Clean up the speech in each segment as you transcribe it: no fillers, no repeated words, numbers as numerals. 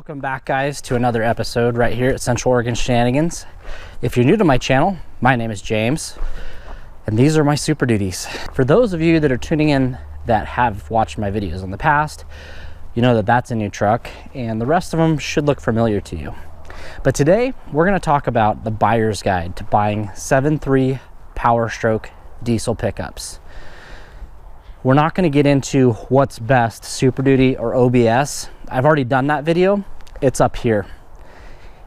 Welcome back, guys, to another episode right here at Central Oregon Shenanigans. If you're new to my channel, my name is James, and these are my Super Duties. For those of you that are tuning in that have watched my videos in the past, you know that that's a new truck, and the rest of them should look familiar to you. But today, we're going to talk about the buyer's guide to buying 7.3 POWERSTROKE diesel pickups. We're not going to get into what's best, Super Duty or OBS. I've already done that video. It's up here.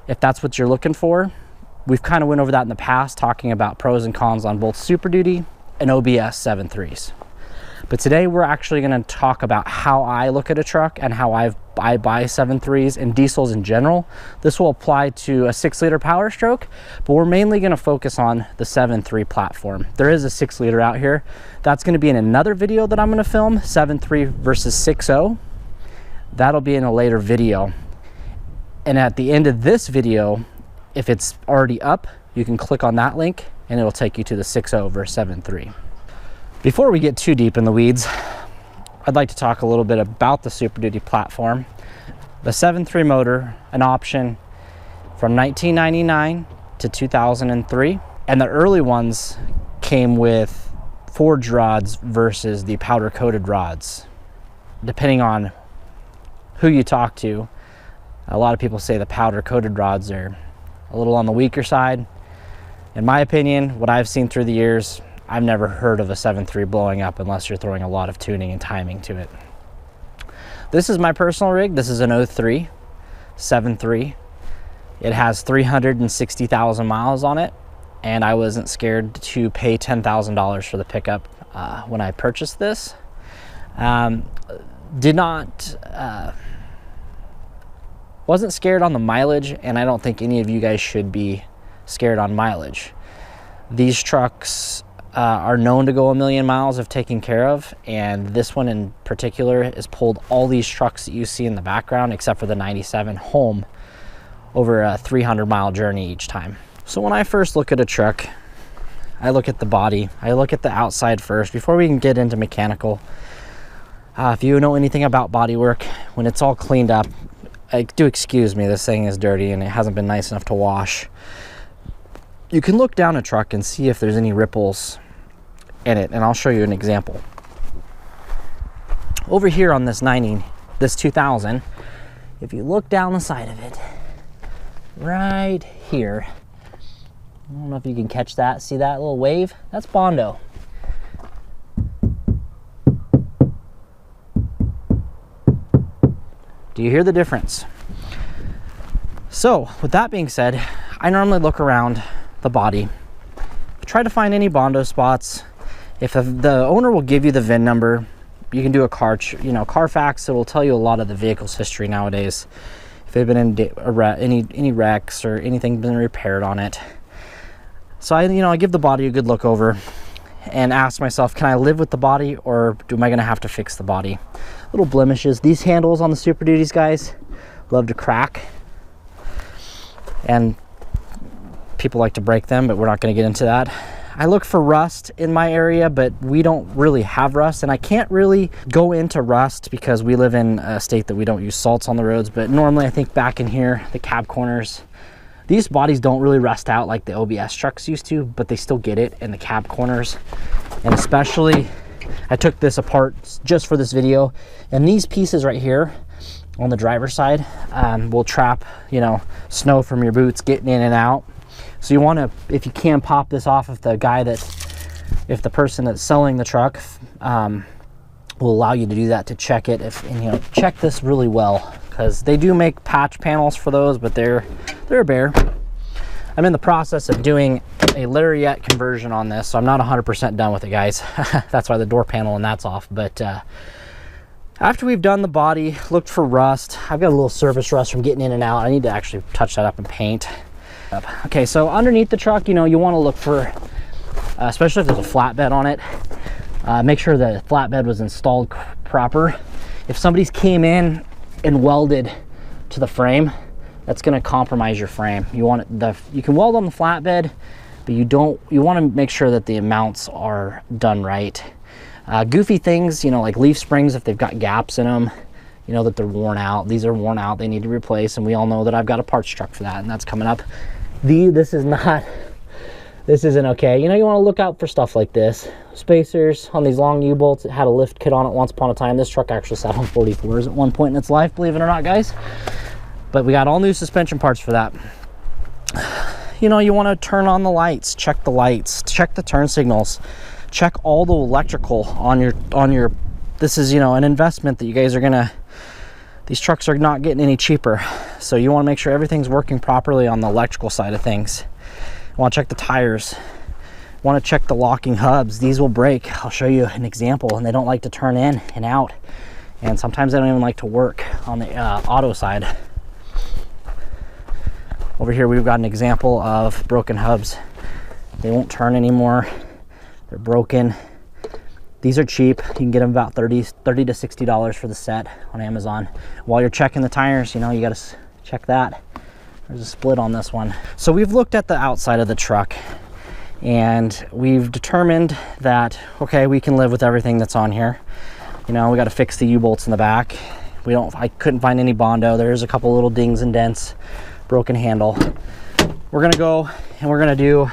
If that's what you're looking for, we've kind of went over that in the past, talking about pros and cons on both Super Duty and OBS 7.3s. But today we're actually going to talk about how I look at a truck and how I buy 7.3s and diesels in general. This will apply to a 6-liter POWERSTROKE, but we're mainly going to focus on the 7.3 platform. There is a 6-liter out here. That's going to be in another video that I'm going to film, 7.3 versus 6.0. That'll be in a later video. And at the end of this video, if it's already up, you can click on that link and it'll take you to the 6.0 versus 7.3. Before we get too deep in the weeds, I'd like to talk a little bit about the Super Duty platform. The 7.3 motor, an option from 1999 to 2003, and the early ones came with forged rods versus the powder coated rods. Depending on who you talk to, a lot of people say the powder coated rods are a little on the weaker side. In my opinion, what I've seen through the years, I've never heard of a 7.3 blowing up unless you're throwing a lot of tuning and timing to it. This is my personal rig. This is an 03 7.3. It has 360,000 miles on it, and I wasn't scared to pay $10,000 for the pickup when I purchased this. Wasn't scared on the mileage, and I don't think any of you guys should be scared on mileage. These trucks are known to go 1 million miles if taken care of, and this one in particular has pulled all these trucks that you see in the background except for the 97 home over a 300-mile journey each time. So when I first look at a truck, I look at the body, I look at the outside first before we can get into mechanical. If you know anything about body work, when it's all cleaned up, do excuse me, this thing is dirty and it hasn't been nice enough to wash. You can look down a truck and see if there's any ripples in it, and I'll show you an example. Over here on this 2000, if you look down the side of it, right here, I don't know if you can catch that, see that little wave? That's Bondo. Do you hear the difference? So with that being said, I normally look around the body, try to find any Bondo spots. If the owner will give you the VIN number, you can do a Carfax. It will tell you a lot of the vehicle's history nowadays. If they've been in any wrecks or anything been repaired on it. So I give the body a good look over and ask myself, can I live with the body, or am I going to have to fix the body? Little blemishes. These handles on the Super Duties, guys, love to crack, and people like to break them, but we're not going to get into that. I look for rust in my area, but we don't really have rust, and I can't really go into rust because we live in a state that we don't use salts on the roads. But normally I think back in here, the cab corners, these bodies don't really rust out like the OBS trucks used to, but they still get it in the cab corners. And especially, I took this apart just for this video, and these pieces right here on the driver's side will trap, snow from your boots getting in and out. So you want to, if you can, pop this off if the person that's selling the truck will allow you to do that, to check it. Check this really well, because they do make patch panels for those, but they're bare. I'm in the process of doing a lariat conversion on this, so I'm not 100% done with it, guys. That's why the door panel and that's off. But after we've done the body, looked for rust. I've got a little surface rust from getting in and out. I need to actually touch that up and paint. Okay, so underneath the truck, you want to look for, especially if there's a flatbed on it, make sure the flatbed was installed proper. If somebody's came in and welded to the frame, that's going to compromise your frame. You can weld on the flatbed, but you want to make sure that the mounts are done right. Goofy things, like leaf springs, if they've got gaps in them, you know that they're worn out. These are worn out, they need to replace, and we all know that I've got a parts truck for that, and that's coming up. This isn't okay. You know, you want to look out for stuff like this. Spacers on these long U-bolts. It had a lift kit on it once upon a time. This truck actually sat on 44s at one point in its life, believe it or not, guys. But we got all new suspension parts for that. You know, you want to turn on the lights, check the turn signals, check all the electrical on your this is, you know, an investment that you guys are gonna, these trucks are not getting any cheaper, so you want to make sure everything's working properly on the electrical side of things. You want to check the tires, want to check the locking hubs. These will break. I'll show you an example, and they don't like to turn in and out, and sometimes they don't even like to work on the auto side. Over here we've got an example of broken hubs. They won't turn anymore. They're broken. These are cheap. You can get them about $30 to $60 for the set on Amazon. While you're checking the tires, you know, you got to check that. There's a split on this one. So we've looked at the outside of the truck, and we've determined that, okay, we can live with everything that's on here. You know, we got to fix the U-bolts in the back. I couldn't find any Bondo. There's a couple little dings and dents, broken handle. We're gonna go and we're gonna do,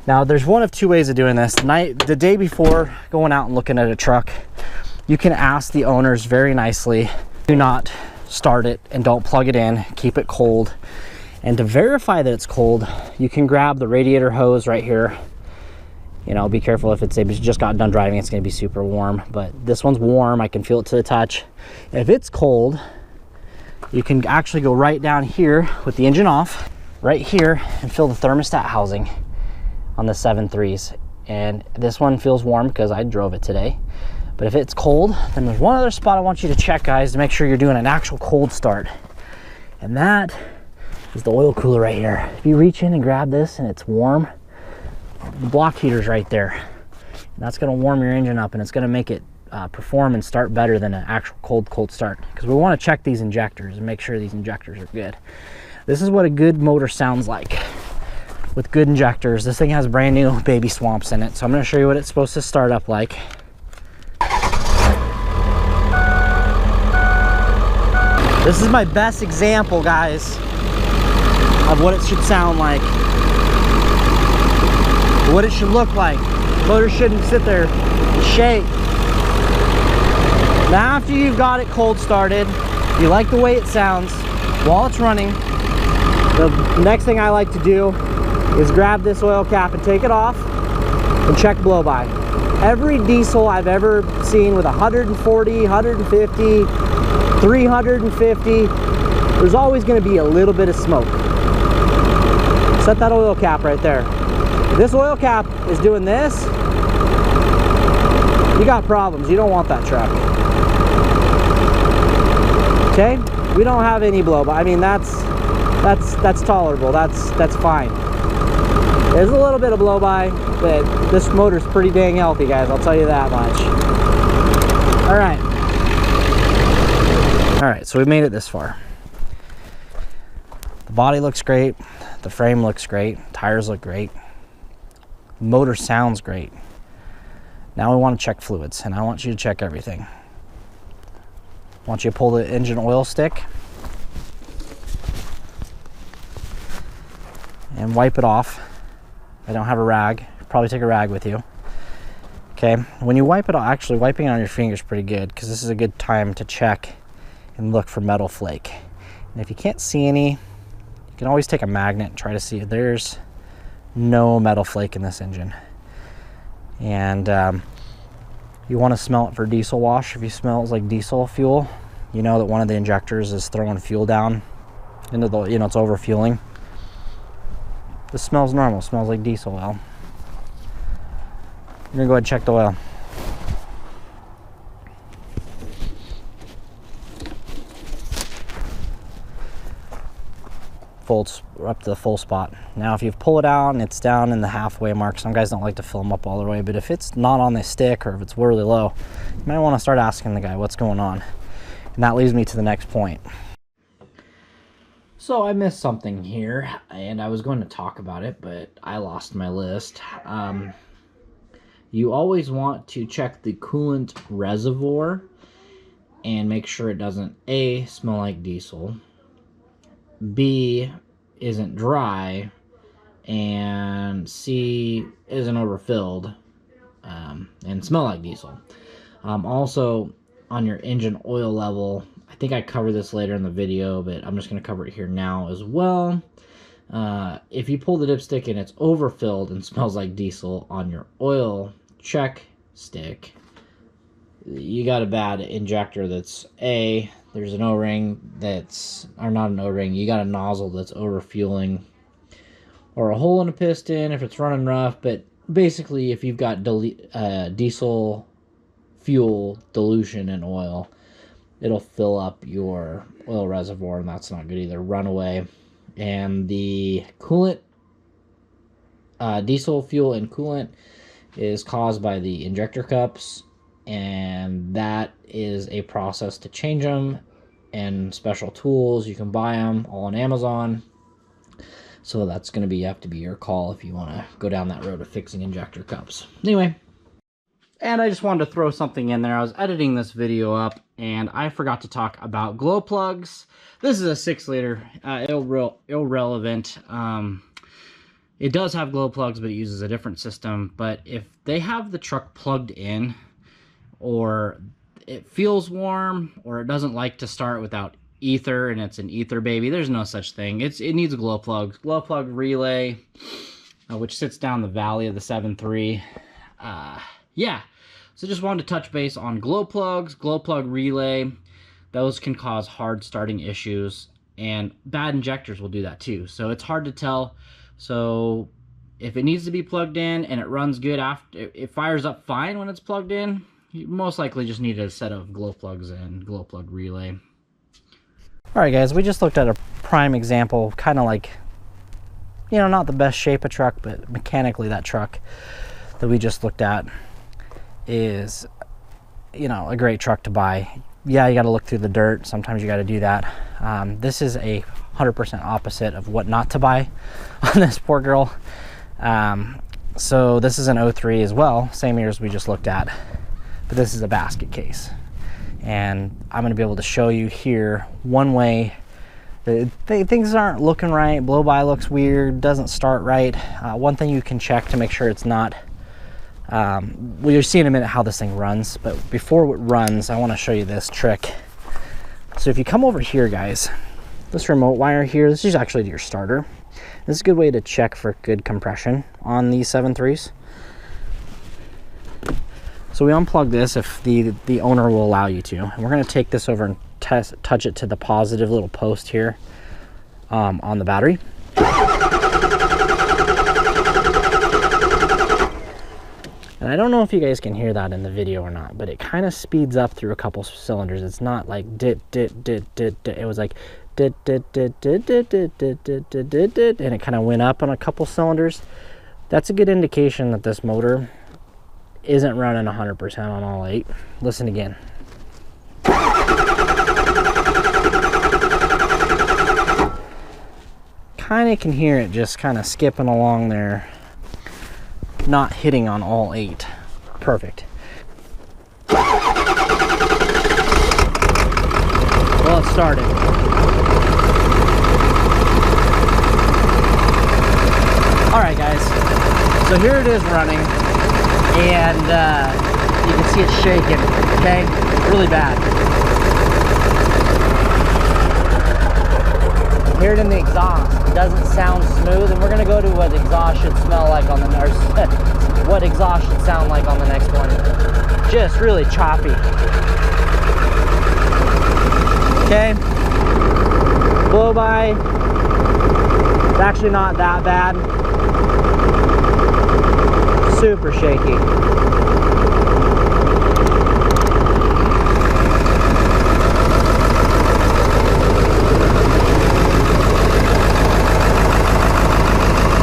now there's one of two ways of doing this. The day before going out and looking at a truck, you can ask the owners very nicely, do not start it and don't plug it in, keep it cold. And to verify that it's cold, you can grab the radiator hose right here. You know, be careful if it's just got done driving, it's gonna be super warm, but this one's warm, I can feel it to the touch. If it's cold, you can actually go right down here with the engine off, right here, and feel the thermostat housing on the 7.3s. And this one feels warm because I drove it today. But if it's cold, then there's one other spot I want you to check, guys, to make sure you're doing an actual cold start. And that is the oil cooler right here. If you reach in and grab this and it's warm, the block heater's right there. And that's gonna warm your engine up, and it's gonna make it perform and start better than an actual cold start, because we want to check these injectors and make sure these injectors are good. This is what a good motor sounds like with good injectors. This thing has brand new baby swamps in it, so I'm going to show you what it's supposed to start up like. This is my best example, guys, of what it should sound like, what it should look like. Motor shouldn't sit there and shake. Now, after you've got it cold started, you like the way it sounds while it's running, the next thing I like to do is grab this oil cap and take it off and check blow-by. Every diesel I've ever seen with 140, 150, 350, there's always going to be a little bit of smoke. Set that oil cap right there. If this oil cap is doing this, you got problems. You don't want that truck. Okay, we don't have any blow-by. I mean, that's tolerable. That's fine. There's a little bit of blow-by, but this motor's pretty dang healthy, guys. I'll tell you that much. All right. So we made it this far. The body looks great. The frame looks great. Tires look great. The motor sounds great. Now we want to check fluids, and I want you to check everything. I want you to pull the engine oil stick and wipe it off. I don't have a rag. Probably take a rag with you. Okay, when you wipe it off, actually wiping it on your finger is pretty good, because this is a good time to check and look for metal flake. And if you can't see any, you can always take a magnet and try to see. There's no metal flake in this engine. And you want to smell it for diesel wash. If you smell it like diesel fuel, you know that one of the injectors is throwing fuel down into the, you know, it's over fueling. This smells normal, it smells like diesel oil. We're gonna go ahead and check the oil. We're up to the full spot. Now if you pull it out and it's down in the halfway mark, some guys don't like to fill them up all the way, but if it's not on the stick or if it's really low, you might want to start asking the guy what's going on. And that leads me to the next point. So I missed something here, and I was going to talk about it, but I lost my list. You always want to check the coolant reservoir and make sure it doesn't A, smell like diesel, B, isn't dry, and C, isn't overfilled and smell like diesel. Also, on your engine oil level, I think I cover this later in the video, but I'm just going to cover it here now as well. If you pull the dipstick and it's overfilled and smells like diesel on your oil check stick, you got a bad injector. That's A, there's an O-ring that's, or not an O-ring, you got a nozzle that's overfueling, or a hole in a piston if it's running rough. But basically, if you've got diesel fuel dilution in oil, it'll fill up your oil reservoir, and that's not good either. Runaway. And the coolant, diesel fuel and coolant is caused by the injector cups, and that is a process to change them, and special tools. You can buy them all on Amazon. So that's going to have to be your call if you want to go down that road of fixing injector cups. Anyway, and I just wanted to throw something in there. I was editing this video up, and I forgot to talk about glow plugs. This is a 6-liter, irrelevant. It does have glow plugs, but it uses a different system. But if they have the truck plugged in, or it feels warm, or it doesn't like to start without ether, and it's an ether baby, there's no such thing. It needs a glow plug. Glow plug relay, which sits down the valley of the 7.3. Yeah, so just wanted to touch base on glow plugs, glow plug relay. Those can cause hard starting issues, and bad injectors will do that too. So it's hard to tell. So if it needs to be plugged in and it runs good after, it fires up fine when it's plugged in, you most likely just need a set of glow plugs and glow plug relay. All right, guys, we just looked at a prime example, kind of like, you know, not the best shape of truck, but mechanically that truck that we just looked at is, you know, a great truck to buy. Yeah, you got to look through the dirt. Sometimes you got to do that. This is a 100% opposite of what not to buy on this poor girl. So this is an 03 as well, same year as we just looked at, but this is a basket case. And I'm going to be able to show you here one way that things aren't looking right. Blowby looks weird, doesn't start right. One thing you can check to make sure it's not, we'll see in a minute how this thing runs, but before it runs, I want to show you this trick. So if you come over here, guys, this remote wire here, this is actually your starter. This is a good way to check for good compression on these 7.3s. So we unplug this if the owner will allow you to. And we're going to take this over and touch it to the positive little post here on the battery. And I don't know if you guys can hear that in the video or not, but it kind of speeds up through a couple cylinders. It's not like dit. It was like dit, and it kind of went up on a couple cylinders. That's a good indication that this motor isn't running 100% on all 8. Listen again. Kind of can hear it just kind of skipping along there, not hitting on all 8. Perfect. Well, it started. All right, guys, so here it is running, and you can see it shaking, okay? Really bad. Hear it in the exhaust. It doesn't sound smooth, and we're gonna go to what exhaust should smell like on the what exhaust should sound like on the next one. Just really choppy. Okay. Blowby. It's actually not that bad. Super shaky.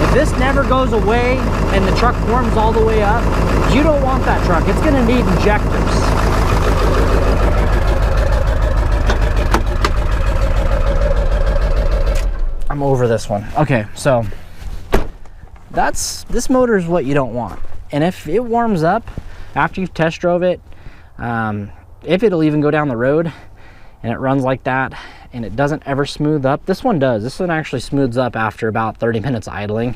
If this never goes away and the truck warms all the way up, you don't want that truck. It's going to need injectors. I'm over this one. Okay, so this motor is what you don't want. And if it warms up after you've test drove it, if it'll even go down the road and it runs like that and it doesn't ever smooth up. This one does. This one actually smooths up after about 30 minutes idling.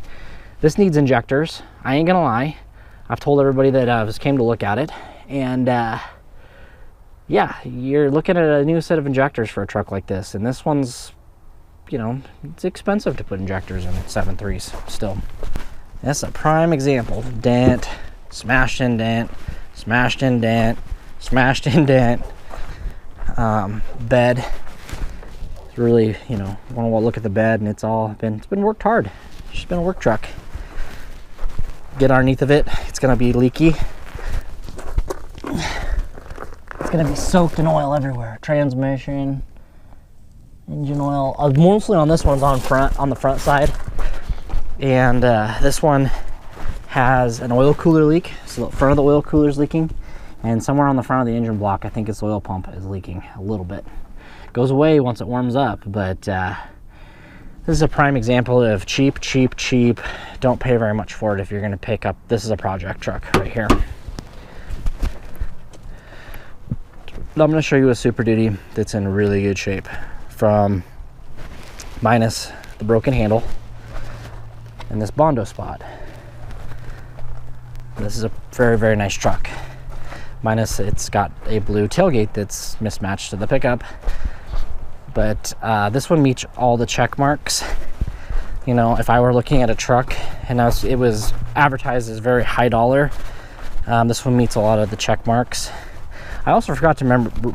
This needs injectors. I ain't gonna lie. I've told everybody that came to look at it, and yeah, you're looking at a new set of injectors for a truck like this, and this one's, you know, it's expensive to put injectors in 7.3s still. That's a prime example. Dent, smashed in dent, smashed in dent, smashed in dent. Bed, it's really, you know, want to look at the bed, and it's been worked hard. It's just been a work truck. Get underneath of it, it's gonna be leaky. It's gonna be soaked in oil everywhere. Transmission, engine oil. Mostly on this one's on the front side, and this one has an oil cooler leak. So the front of the oil cooler is leaking, and somewhere on the front of the engine block, I think its oil pump is leaking a little bit. It goes away once it warms up, but this is a prime example of cheap. Don't pay very much for it if you're going to pick up. This is a project truck right here. I'm going to show you a Super Duty that's in really good shape, from minus the broken handle and this Bondo spot. This is a very nice truck, minus it's got a blue tailgate that's mismatched to the pickup. But this one meets all the check marks. You know, if I were looking at a truck and it was advertised as very high dollar, this one meets a lot of the check marks. I also forgot to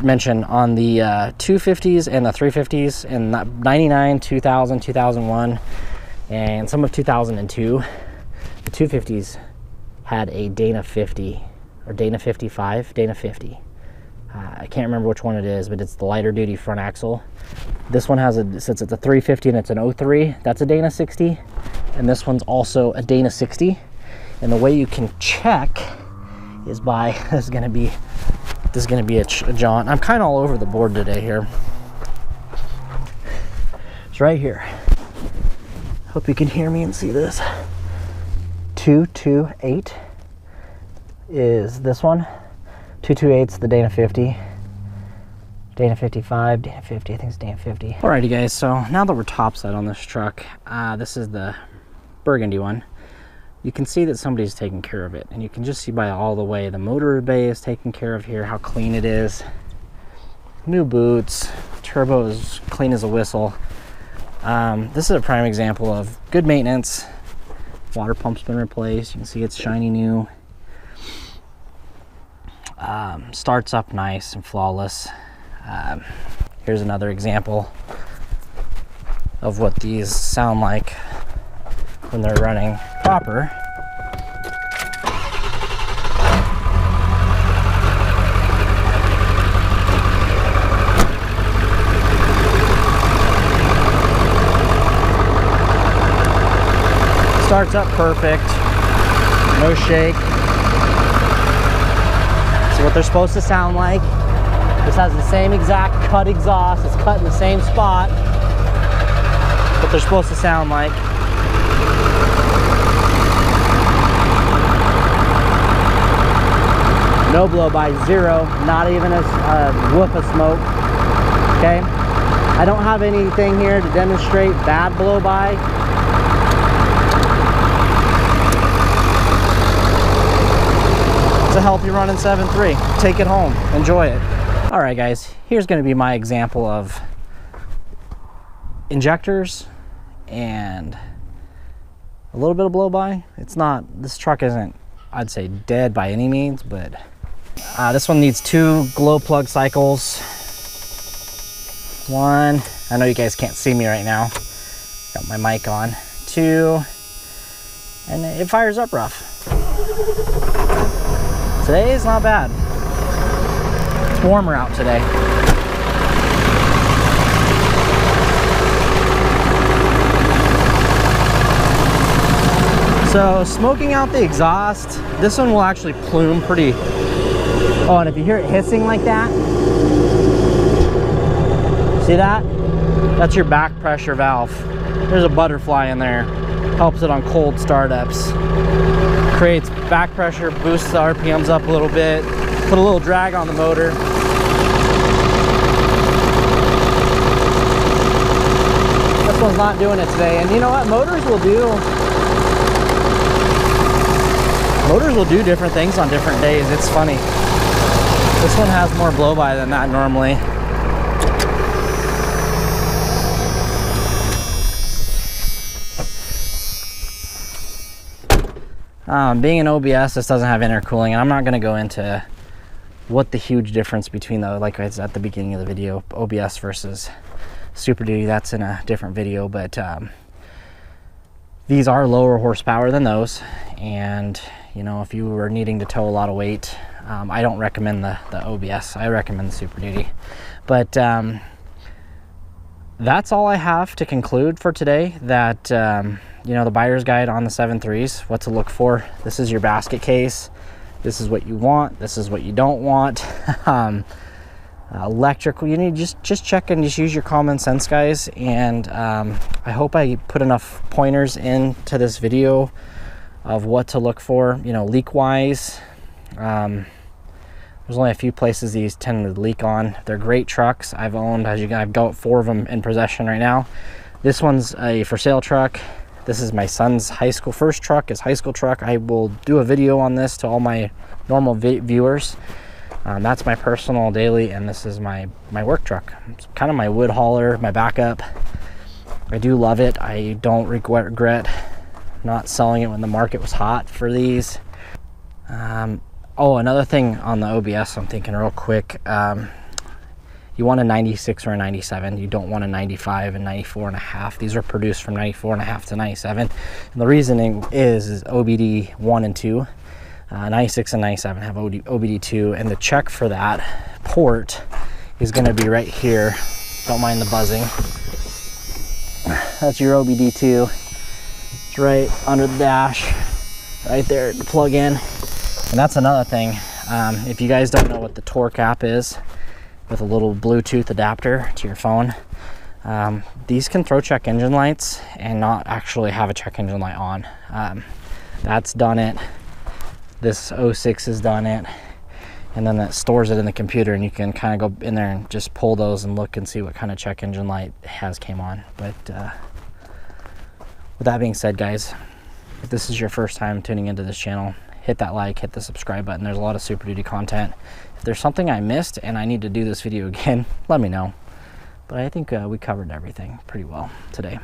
mention on the 250s and the 350s in 99, 2000, 2001, and some of 2002, the 250s had a Dana 50 or Dana 55, Dana 50. I can't remember which one it is, but it's the lighter duty front axle. This one has since it's a 350 and it's an 03, that's a Dana 60. And this one's also a Dana 60. And the way you can check is by, this is gonna be a jaunt. I'm kind of all over the board today here. It's right here. Hope you can hear me and see this. 228 is this one. 228's the Dana 50, Dana 55, Dana 50, I think it's Dana 50. Alrighty guys, so now that we're topside on this truck, this is the burgundy one. You can see that somebody's taking care of it, and you can just see by all the way the motor bay is taken care of here, how clean it is. New boots, turbo is clean as a whistle. This is a prime example of good maintenance. Water pump's been replaced, you can see it's shiny new. Starts up nice and flawless. Here's another example of what these sound like when they're running proper. Starts up perfect, no shake. What they're supposed to sound like. This has the same exact cut exhaust. It's cut in the same spot. What they're supposed to sound like. No blow-by, zero. Not even a whoop of smoke. Okay. I don't have anything here to demonstrate bad blow-by. A healthy running 7.3. Take it home, enjoy it. All right guys, here's going to be my example of injectors and a little bit of blow-by. It's not, this truck isn't, I'd say, dead by any means, but this one needs 2 glow plug cycles. 1, I know you guys can't see me right now, got my mic on. 2, and it fires up rough. Today is not bad. It's warmer out today. So smoking out the exhaust, this one will actually plume pretty. Oh, and if you hear it hissing like that, see that? That's your back pressure valve. There's a butterfly in there. Helps it on cold startups. Creates back pressure, boosts the RPMs up a little bit, put a little drag on the motor. one's not doing it today. And you know what? Motors will do different things on different days. It's funny. This one has more blow-by than that normally. Being an OBS, this doesn't have intercooling, and I'm not going to go into what the huge difference between the, like I said at the beginning of the video, OBS versus Super Duty. That's in a different video, but these are lower horsepower than those, and you know, if you were needing to tow a lot of weight, I don't recommend the OBS. I recommend the Super Duty. But that's all I have to conclude for today. That you know, the buyer's guide on the 7.3s, what to look for. This is your basket case. This is what you want. This is what you don't want. Electrical, you need just check and just use your common sense, guys. And I hope I put enough pointers into this video of what to look for, you know, leak wise. There's only a few places these tend to leak on. They're great trucks. I've owned, as you guys, I've got 4 of them in possession right now. This one's a for sale truck. This is my son's high school first truck, his high school truck. I will do a video on this to all my normal viewers. That's my personal daily, and this is my work truck. It's kind of my wood hauler, my backup. I do love it. I don't regret not selling it when the market was hot for these. Oh, another thing on the OBS, I'm thinking real quick. You want a 96 or a 97. You don't want a 95 and 94 and a half. These are produced from 94 and a half to 97. And the reasoning is OBD 1 and 2. 96 and 97 have OBD 2, and the check for that port is going to be right here. Don't mind the buzzing. That's your OBD 2. It's right under the dash, right there to plug in. And that's another thing. If you guys don't know what the torque app is, with a little Bluetooth adapter to your phone, these can throw check engine lights and not actually have a check engine light on. That's done it. This 06 has done it, and then that stores it in the computer, and you can kind of go in there and just pull those and look and see what kind of check engine light came on. But with that being said, guys, if this is your first time tuning into this channel, hit that like, hit the subscribe button. There's a lot of Super Duty content. If there's something I missed and I need to do this video again, let me know. But I think we covered everything pretty well today.